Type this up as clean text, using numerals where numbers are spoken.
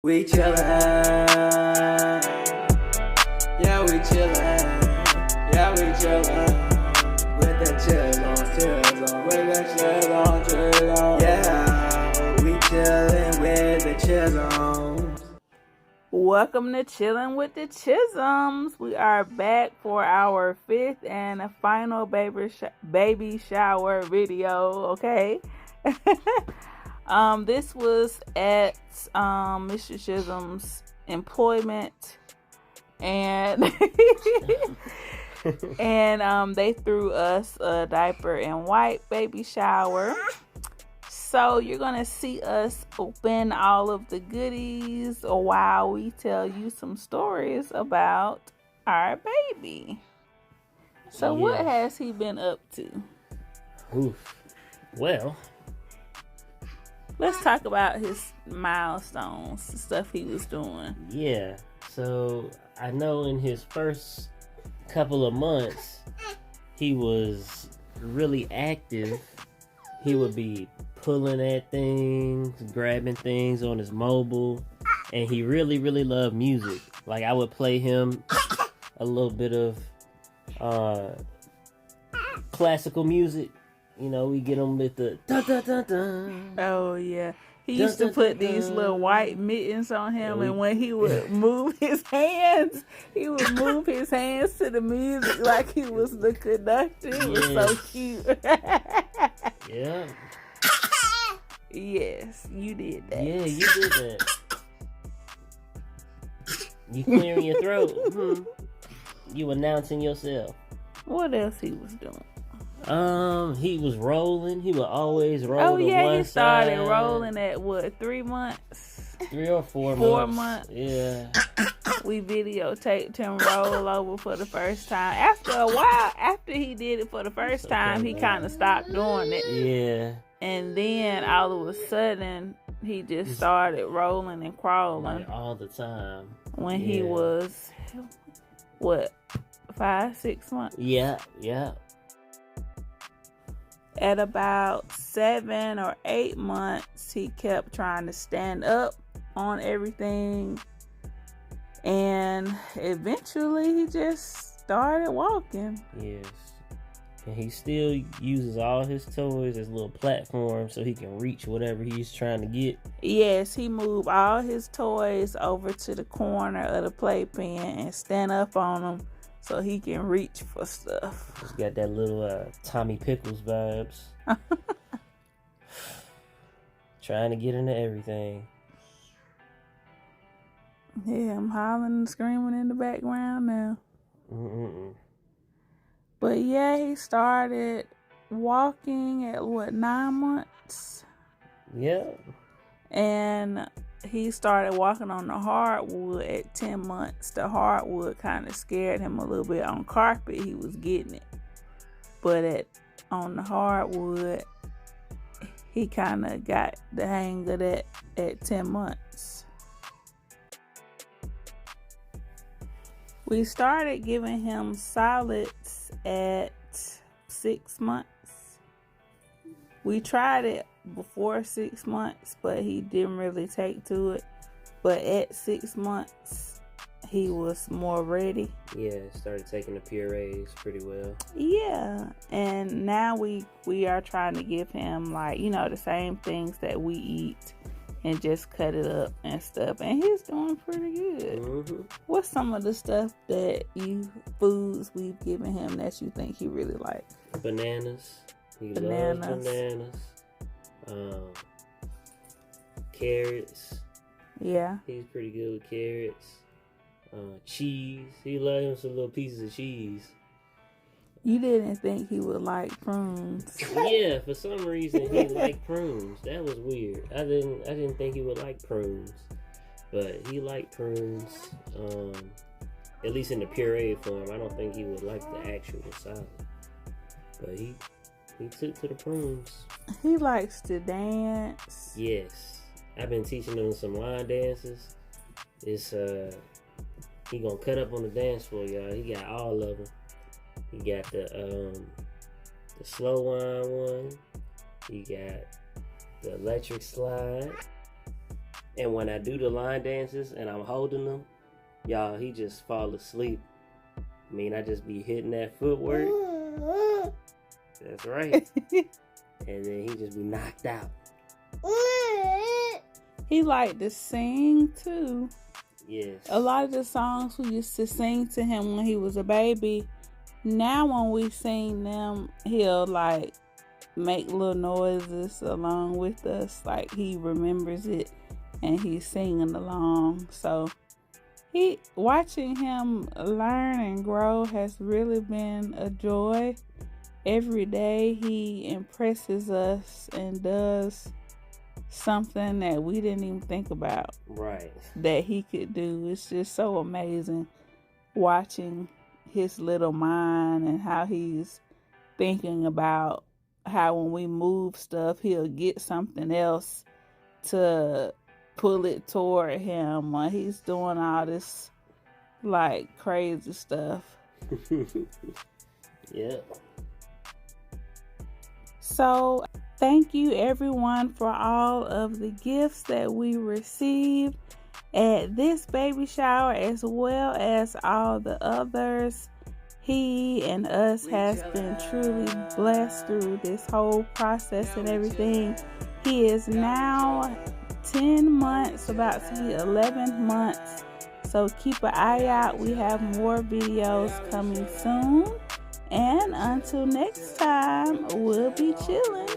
We chillin', yeah we chillin', yeah we chillin', with the Chisholms, with the Chisholms, yeah, we chillin' with the Chisholms. Welcome to Chillin with the Chisholms. We are back for our fifth and final baby shower video, okay? This was at Mr. Chisholm's employment, and and they threw us a diaper and wipe baby shower. So you're gonna see us open all of the goodies while we tell you some stories about our baby. So what has he been up to? Well, let's talk about his milestones, the stuff he was doing. Yeah, so I know in his first couple of months, he was really active. He would be pulling at things, grabbing things on his mobile, and he really, really loved music. Like, I would play him a little bit of classical music. You know, we get him with the dun-dun-dun-dun. Oh, yeah. He used to put these little white mittens on him, and when he would move his hands, he would move his hands to the music like he was the conductor. It was so cute. Yeah. Yes, you did that. Yeah, you did that. You clearing your throat. You announcing yourself. What else he was doing? He was rolling. He would always roll. Oh, to yeah, one he started side. rolling at what, 3 months? 3 or 4 months. 4 months. Yeah. We videotaped him roll over for the first time. After a while, after he did it for the first time, he kind of stopped doing it. Yeah. And then all of a sudden, he just started rolling and crawling. Like all the time. When he was, what, 5, 6 months? Yeah. At about 7 or 8 months, he kept trying to stand up on everything. And eventually, he just started walking. Yes. And he still uses all his toys as little platforms so he can reach whatever he's trying to get. Yes, he moved all his toys over to the corner of the playpen and stand up on them so he can reach for stuff. He's got that little Tommy Pickles vibes. Trying to get into everything. Yeah, I'm hollering and screaming in the background now. But yeah, he started walking at 9 months? Yeah. And he started walking on the hardwood at 10 months. The hardwood kind of scared him a little bit. On carpet, he was getting it. But on the hardwood, he kind of got the hang of that at 10 months. We started giving him solids at 6 months. We tried it before 6 months, but he didn't really take to it. But at 6 months, he was more ready. Yeah, started taking the purees pretty well. Yeah, and now we are trying to give him, like, the same things that we eat and just cut it up and stuff, and he's doing pretty good. What's some of the stuff foods we've given him that you think he really likes? Bananas. He loves bananas. Carrots. Yeah. He's pretty good with carrots. Cheese. He loves him some little pieces of cheese. You didn't think he would like prunes. Yeah, for some reason he liked prunes. That was weird. I didn't think he would like prunes. But he liked prunes. At least in the puree form. I don't think he would like the actual salad. But he took to the prunes. He likes to dance. Yes. I've been teaching him some line dances. It's he gonna cut up on the dance floor, y'all. He got all of them. He got the slow wine one. He got the electric slide. And when I do the line dances and I'm holding him, y'all, he just fall asleep. I mean, I just be hitting that footwork. That's right. And then he just be knocked out. He liked to sing too. Yes. A lot of the songs we used to sing to him when he was a baby, now when we sing them, he'll like make little noises along with us, like he remembers it and he's singing along. So watching him learn and grow has really been a joy. Every day he impresses us and does something that we didn't even think about that he could do. It's just so amazing watching his little mind and how he's thinking about how when we move stuff, he'll get something else to pull it toward him while he's doing all this like crazy stuff. Yeah. So thank you everyone for all of the gifts that we received at this baby shower, as well as all the others. He and us has been truly blessed through this whole process and everything. He is now 10 months, about to be 11 months. So keep an eye out. We have more videos coming soon. And until next time, we'll be chilling.